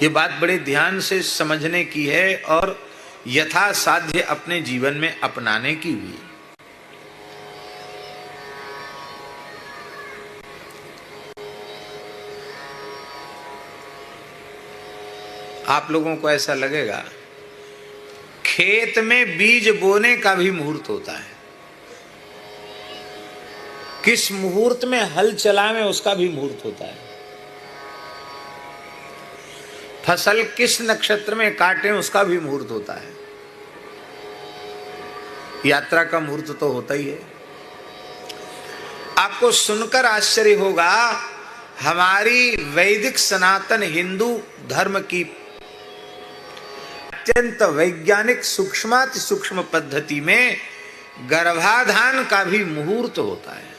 ये बात बड़े ध्यान से समझने की है और यथासाध्य अपने जीवन में अपनाने की भी। आप लोगों को ऐसा लगेगा, खेत में बीज बोने का भी मुहूर्त होता है, किस मुहूर्त में हल चलावें उसका भी मुहूर्त होता है, फसल किस नक्षत्र में काटें उसका भी मुहूर्त होता है, यात्रा का मुहूर्त तो होता ही है। आपको सुनकर आश्चर्य होगा, हमारी वैदिक सनातन हिंदू धर्म की अत्यंत वैज्ञानिक सूक्ष्माति सूक्ष्म पद्धति में गर्भाधान का भी मुहूर्त होता है।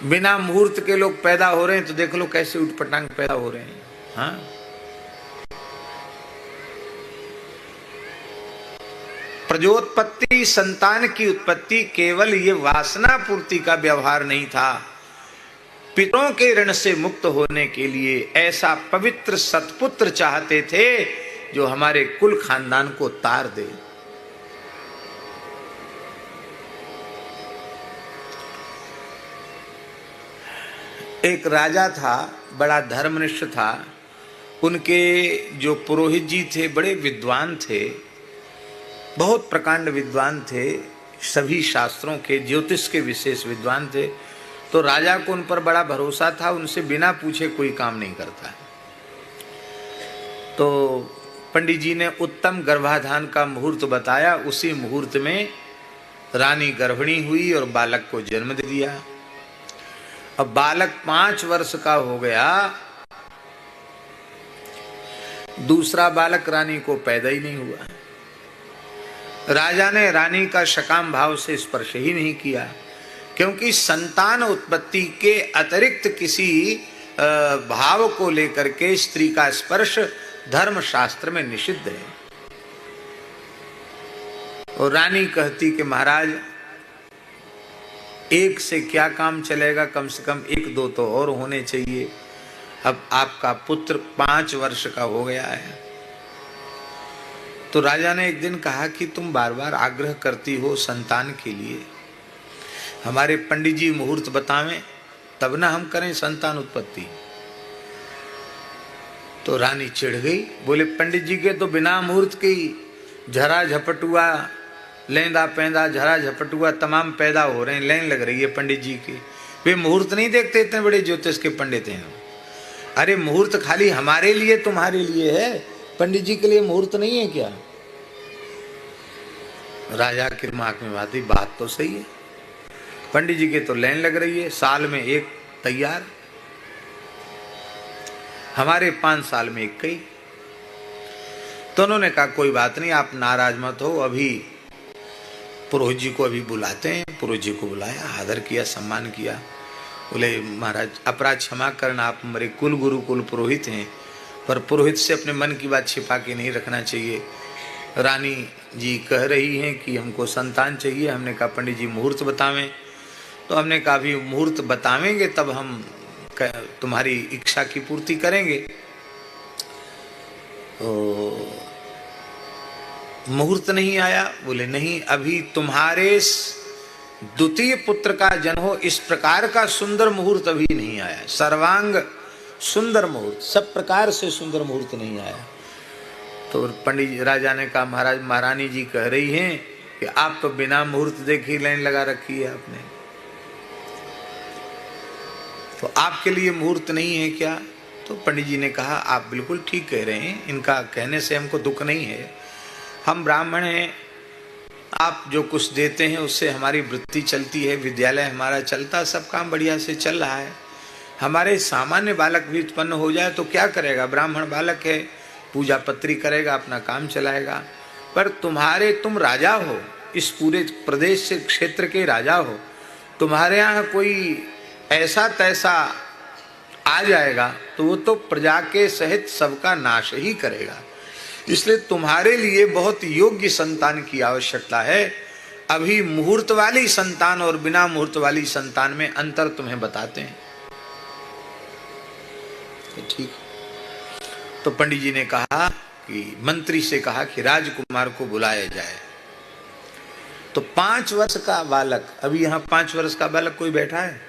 बिना मुहूर्त के लोग पैदा हो रहे हैं तो देख लो कैसे उठपटांग पैदा हो रहे हैं। हाँ, प्रजोत्पत्ति, संतान की उत्पत्ति केवल ये वासना पूर्ति का व्यवहार नहीं था, पितरों के ऋण से मुक्त होने के लिए ऐसा पवित्र सत्पुत्र चाहते थे जो हमारे कुल खानदान को तार दे। एक राजा था, बड़ा धर्मनिष्ठ था, उनके जो पुरोहित जी थे बड़े विद्वान थे, बहुत प्रकांड विद्वान थे, सभी शास्त्रों के, ज्योतिष के विशेष विद्वान थे। तो राजा को उन पर बड़ा भरोसा था, उनसे बिना पूछे कोई काम नहीं करता। तो पंडित जी ने उत्तम गर्भाधान का मुहूर्त बताया, उसी मुहूर्त में रानी गर्भिणी हुई और बालक को जन्म दे दिया। अब बालक 5 वर्ष का हो गया, दूसरा बालक रानी को पैदा ही नहीं हुआ। राजा ने रानी का सकाम भाव से स्पर्श ही नहीं किया, क्योंकि संतान उत्पत्ति के अतिरिक्त किसी भाव को लेकर के स्त्री का स्पर्श धर्म शास्त्र में निषिद्ध है। और रानी कहती कि महाराज, एक से क्या काम चलेगा, कम से कम 1-2 तो और होने चाहिए। अब आपका पुत्र 5 वर्ष का हो गया है। तो राजा ने एक दिन कहा कि तुम बार बार आग्रह करती हो संतान के लिए, हमारे पंडित जी मुहूर्त बतावें तब ना हम करें संतान उत्पत्ति। तो रानी चिढ़ गई, बोले पंडित जी के तो बिना मुहूर्त की झरा झपटुआ, लेंदा पेंदा, झरा झपटुआ तमाम पैदा हो रहे हैं, लाइन लग रही है पंडित जी की। वे मुहूर्त नहीं देखते, इतने बड़े ज्योतिष के पंडित हैं। अरे मुहूर्त खाली हमारे लिए तुम्हारे लिए है, पंडित जी के लिए मुहूर्त नहीं है क्या? राजा के दिमाग में बात तो सही है, पंडित जी के तो लाइन लग रही है, साल में एक तैयार, हमारे 5 साल में एक कई। तो उन्होंने कहा कोई बात नहीं, आप नाराज मत हो, अभी पुरोहित जी को अभी बुलाते हैं। पुरोहित जी को बुलाया, आदर किया, सम्मान किया। बोले महाराज अपराध क्षमा करना, आप हमारे कुल गुरु कुल पुरोहित हैं, पर पुरोहित से अपने मन की बात छिपा के नहीं रखना चाहिए। रानी जी कह रही हैं कि हमको संतान चाहिए। हमने कहा पंडित जी मुहूर्त बतावें। तो हमने कहा अभी मुहूर्त बतावेंगे तब हम तुम्हारी इच्छा की पूर्ति करेंगे। तो मुहूर्त नहीं आया। बोले नहीं, अभी तुम्हारे द्वितीय पुत्र का जन्म हो इस प्रकार का सुंदर मुहूर्त अभी नहीं आया, सर्वांग सुंदर मुहूर्त, सब प्रकार से सुंदर मुहूर्त नहीं आया। तो पंडित राजा ने कहा महाराज, महारानी जी कह रही हैं कि आप तो बिना मुहूर्त देखे लाइन लगा रखी है आपने, तो आपके लिए मुहूर्त नहीं है क्या? तो पंडित जी ने कहा आप बिल्कुल ठीक कह रहे हैं, इनका कहने से हमको दुख नहीं है, हम ब्राह्मण हैं, आप जो कुछ देते हैं उससे हमारी वृत्ति चलती है, विद्यालय हमारा चलता, सब काम बढ़िया से चल रहा है। हमारे सामान्य बालक भी उत्पन्न हो जाए तो क्या करेगा, ब्राह्मण बालक है, पूजा पत्री करेगा, अपना काम चलाएगा। पर तुम राजा हो, इस पूरे प्रदेश से क्षेत्र के राजा हो, तुम्हारे यहाँ कोई ऐसा तैसा आ जाएगा तो वो तो प्रजा के सहित सबका नाश ही करेगा। इसलिए तुम्हारे लिए बहुत योग्य संतान की आवश्यकता है। अभी मुहूर्त वाली संतान और बिना मुहूर्त वाली संतान में अंतर तुम्हें बताते हैं। ठीक, तो पंडित जी ने कहा कि मंत्री से कहा कि राजकुमार को बुलाया जाए। तो 5 वर्ष का बालक, अभी यहां 5 वर्ष का बालक कोई बैठा है?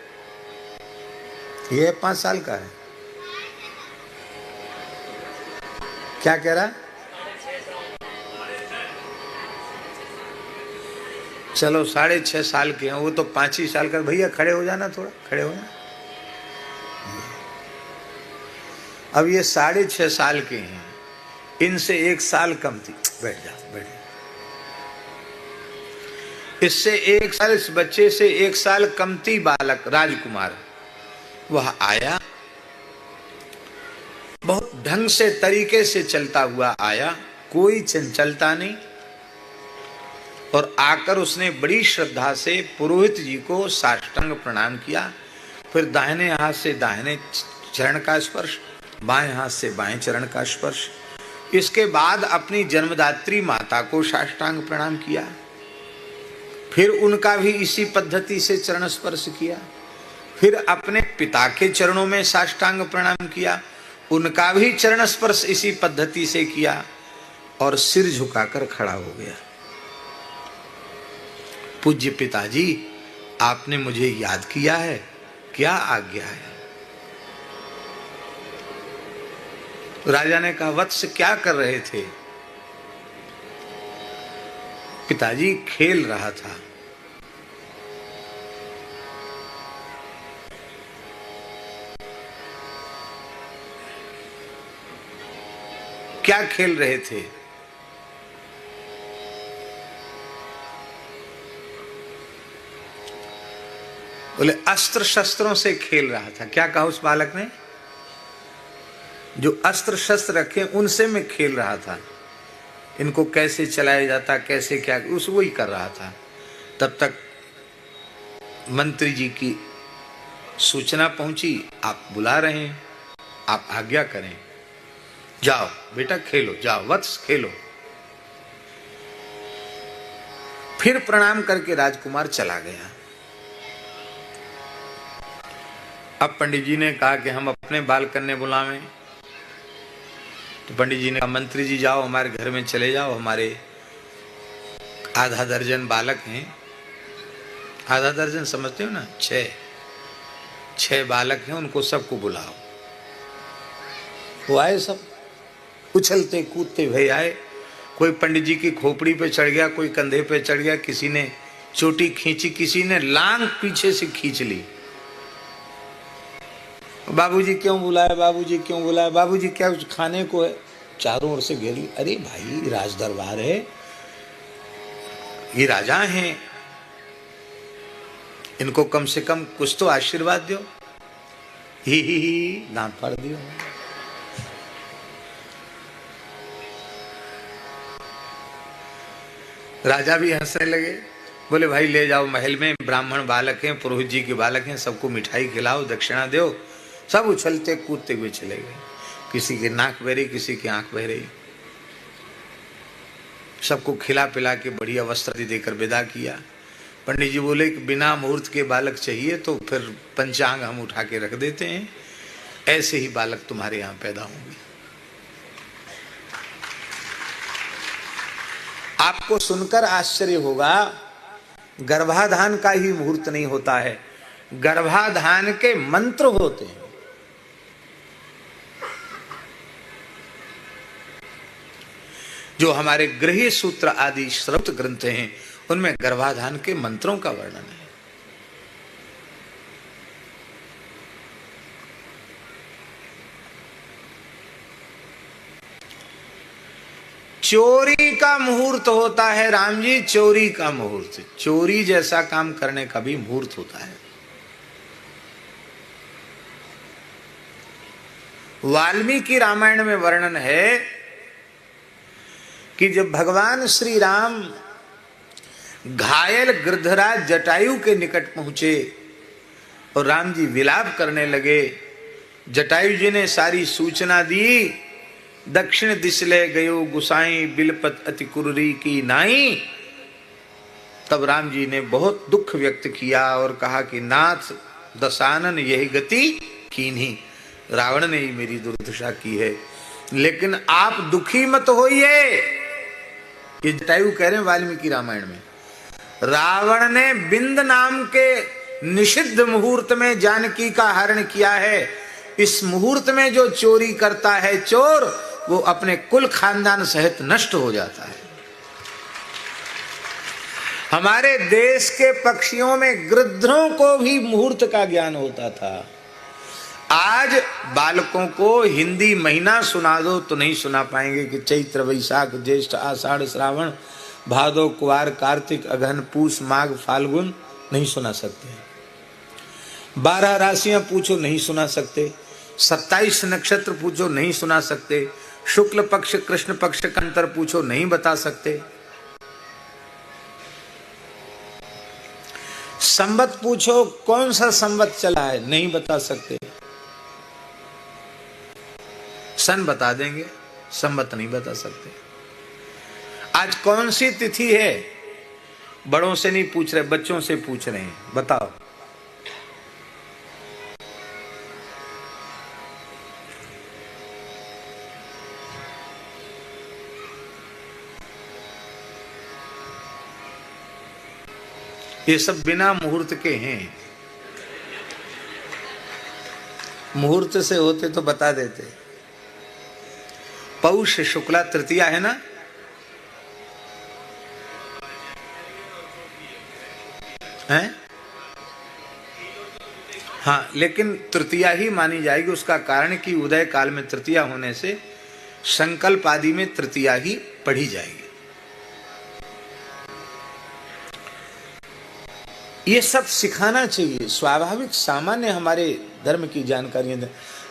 ये 5 साल का है। क्या कह रहा? चलो 6.5 साल के हैं, वो तो 5 ही साल का। भैया खड़े हो जाना, थोड़ा खड़े हो जाना। अब ये 6.5 साल के हैं, इनसे 1 साल कम थी। बैठ जाओ, बैठ जाओ। इससे 1 साल, इस बच्चे से 1 साल कमती बालक राजकुमार वह आया, बहुत ढंग से तरीके से चलता हुआ आया, कोई चंचलता नहीं। और आकर उसने बड़ी श्रद्धा से पुरोहित जी को साष्टांग प्रणाम किया। फिर दाहिने हाथ से दाहिने चरण का स्पर्श, बाएं हाथ से बाएं चरण का स्पर्श। इसके बाद अपनी जन्मदात्री माता को साष्टांग प्रणाम किया। फिर उनका भी इसी पद्धति से चरण स्पर्श किया। फिर अपने पिता के चरणों में साष्टांग प्रणाम किया, उनका भी चरण स्पर्श इसी पद्धति से किया और सिर झुकाकर खड़ा हो गया। पूज्य पिताजी, आपने मुझे याद किया है, क्या आज्ञा है? राजा ने कहा, वत्स क्या कर रहे थे? पिताजी, खेल रहा था। क्या खेल रहे थे? बोले अस्त्र शस्त्रों से खेल रहा था। क्या कहा उस बालक ने? जो अस्त्र शस्त्र रखे उनसे मैं खेल रहा था, इनको कैसे चलाया जाता, कैसे क्या, उस वो ही कर रहा था। तब तक मंत्री जी की सूचना पहुंची, आप बुला रहे हैं, आप आज्ञा करें। जाओ बेटा खेलो, जाओ वत्स खेलो। फिर प्रणाम करके राजकुमार चला गया। अब पंडित जी ने कहा कि हम अपने बाल कन्या बुलावें। तो पंडित जी ने कहा, मंत्री जी जाओ हमारे घर में चले जाओ, हमारे आधा दर्जन बालक हैं। आधा दर्जन समझते हो ना? 6 बालक हैं, उनको सबको बुलाओ। वो आए, सब उछलते कूदते भई आए। कोई पंडित जी की खोपड़ी पे चढ़ गया, कोई कंधे पे चढ़ गया, किसी ने चोटी खींची, किसी ने लांग पीछे से खींच ली। बाबूजी क्यों बुलाया, बाबूजी क्यों बुलाया, बाबूजी क्या कुछ खाने को है? चारों ओर से घेर ली। अरे भाई, राज दरबार है, ये राजा हैं, इनको कम से कम कुछ तो आशीर्वाद दो। ही दांत फाड़ दियो। राजा भी हंसने लगे। बोले भाई ले जाओ महल में, ब्राह्मण बालक हैं, पुरोहित जी के बालक हैं, सबको मिठाई खिलाओ, दक्षिणा दो। सब उछलते कूदते हुए चले गए। किसी की नाक बह रही, किसी की आंख बह रही। सबको खिला पिला के बढ़िया वस्त्र देकर विदा किया। पंडित जी बोले कि बिना मुहूर्त के बालक चाहिए तो फिर पंचांग हम उठा के रख देते हैं, ऐसे ही बालक तुम्हारे यहाँ पैदा होंगे। आपको सुनकर आश्चर्य होगा, गर्भाधान का ही मुहूर्त नहीं होता है, गर्भाधान के मंत्र होते हैं। जो हमारे गृह सूत्र आदि श्रौत ग्रंथ हैं, उनमें गर्भाधान के मंत्रों का वर्णन है। चोरी का मुहूर्त होता है राम जी, चोरी का मुहूर्त, चोरी जैसा काम करने का भी मुहूर्त होता है। वाल्मीकि रामायण में वर्णन है कि जब भगवान श्री राम घायल गृधराज जटायु के निकट पहुंचे और राम जी विलाप करने लगे, जटायु जी ने सारी सूचना दी। दक्षिण दिश ले गयो गुसाई, बिलपत अति कुर्री की नाई। तब राम जी ने बहुत दुख व्यक्त किया और कहा कि नाथ दशानन यही गति कीन्ही, रावण ने ही मेरी दुर्दशा की है। लेकिन आप दुखी मत होइए। ये जटायु कह रहे हैं वाल्मीकि रामायण में, रावण ने बिंद नाम के निषिद्ध मुहूर्त में जानकी का हरण किया है। इस मुहूर्त में जो चोरी करता है चोर, वो अपने कुल खानदान सहित नष्ट हो जाता है। हमारे देश के पक्षियों में गृध्रों को भी मुहूर्त का ज्ञान होता था। आज बालकों को हिंदी महीना सुना दो तो नहीं सुना पाएंगे कि चैत्र वैशाख ज्येष्ठ आषाढ़ श्रावण भादो कुवार कार्तिक अगहन पूस माघ फाल्गुन नहीं सुना सकते। 12 राशियां पूछो नहीं सुना सकते, 27 नक्षत्र पूछो नहीं सुना सकते, शुक्ल पक्ष कृष्ण पक्ष का अंतर पूछो नहीं बता सकते, संवत पूछो कौन सा संवत चला है नहीं बता सकते। सन बता देंगे, संवत नहीं बता सकते। आज कौन सी तिथि है, बड़ों से नहीं पूछ रहे, बच्चों से पूछ रहे हैं, बताओ। ये सब बिना मुहूर्त के हैं। मुहूर्त से होते तो बता देते। पौष शुक्ला तृतीया है ना, है? हाँ, लेकिन तृतीया ही मानी जाएगी। उसका कारण कि उदय काल में तृतीया होने से संकल्प आदि में तृतीया ही पढ़ी जाएगी। ये सब सिखाना चाहिए, स्वाभाविक सामान्य हमारे धर्म की जानकारियां।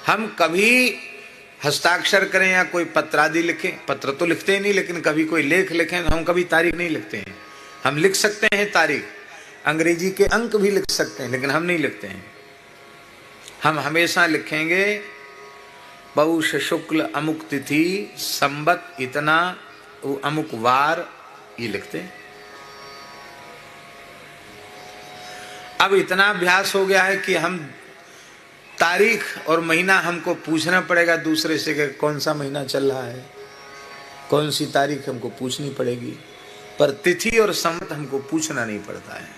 हम कभी हस्ताक्षर करें या कोई पत्र आदि लिखें, पत्र तो लिखते ही नहीं, लेकिन कभी कोई लेख लिखें, हम कभी तारीख नहीं लिखते हैं। हम लिख सकते हैं तारीख, अंग्रेजी के अंक भी लिख सकते हैं, लेकिन हम नहीं लिखते हैं। हम हमेशा लिखेंगे पौष शुक्ल अमुक तिथि संवत इतना अमुक वार, ये लिखते हैं। अब इतना अभ्यास हो गया है कि हम तारीख और महीना हमको पूछना पड़ेगा दूसरे से कि कौन सा महीना चल रहा है, कौन सी तारीख हमको पूछनी पड़ेगी, पर तिथि और संवत हमको पूछना नहीं पड़ता है।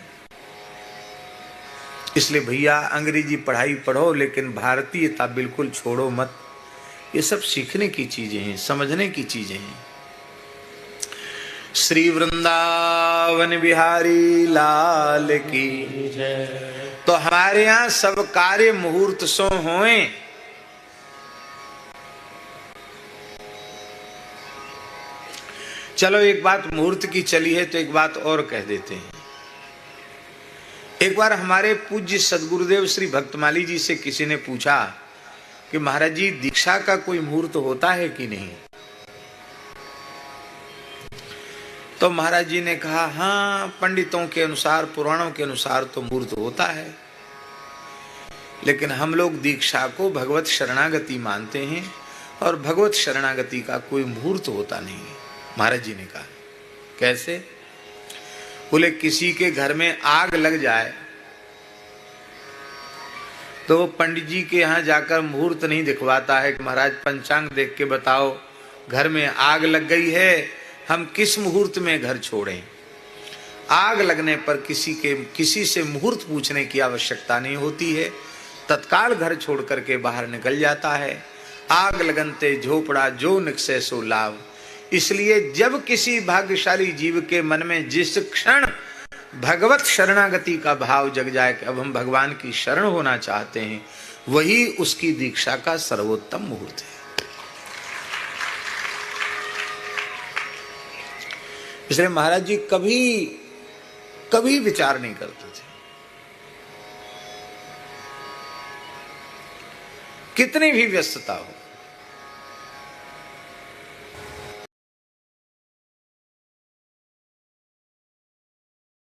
इसलिए भैया अंग्रेजी पढ़ाई पढ़ो, लेकिन भारतीयता बिल्कुल छोड़ो मत। ये सब सीखने की चीजें हैं, समझने की चीजें हैं। श्री वृंदावन बिहारी लाल की जय। तो हमारे यहाँ सब कार्य मुहूर्त सो होए। चलो एक बात मुहूर्त की चली है तो एक बात और कह देते हैं। एक बार हमारे पूज्य सदगुरुदेव श्री भक्तमाली जी से किसी ने पूछा कि महाराज जी दीक्षा का कोई मुहूर्त होता है कि नहीं? तो महाराज जी ने कहा हाँ, पंडितों के अनुसार पुराणों के अनुसार तो मुहूर्त होता है, लेकिन हम लोग दीक्षा को भगवत शरणागति मानते हैं और भगवत शरणागति का कोई मुहूर्त होता नहीं है। महाराज जी ने कहा कैसे? बोले किसी के घर में आग लग जाए तो पंडित जी के यहाँ जाकर मुहूर्त नहीं दिखवाता है कि महाराज पंचांग देख के बताओ घर में आग लग गई है, हम किस मुहूर्त में घर छोड़ें। आग लगने पर किसी से मुहूर्त पूछने की आवश्यकता नहीं होती है, तत्काल घर छोड़ करके बाहर निकल जाता है। आग लगनते झोपड़ा जो निकसे सो लाभ। इसलिए जब किसी भाग्यशाली जीव के मन में जिस क्षण भगवत शरणागति का भाव जग जाए कि अब हम भगवान की शरण होना चाहते हैं, वही उसकी दीक्षा का सर्वोत्तम मुहूर्त है। इसलिए महाराज जी कभी विचार नहीं करते थे। कितनी भी व्यस्तता हो,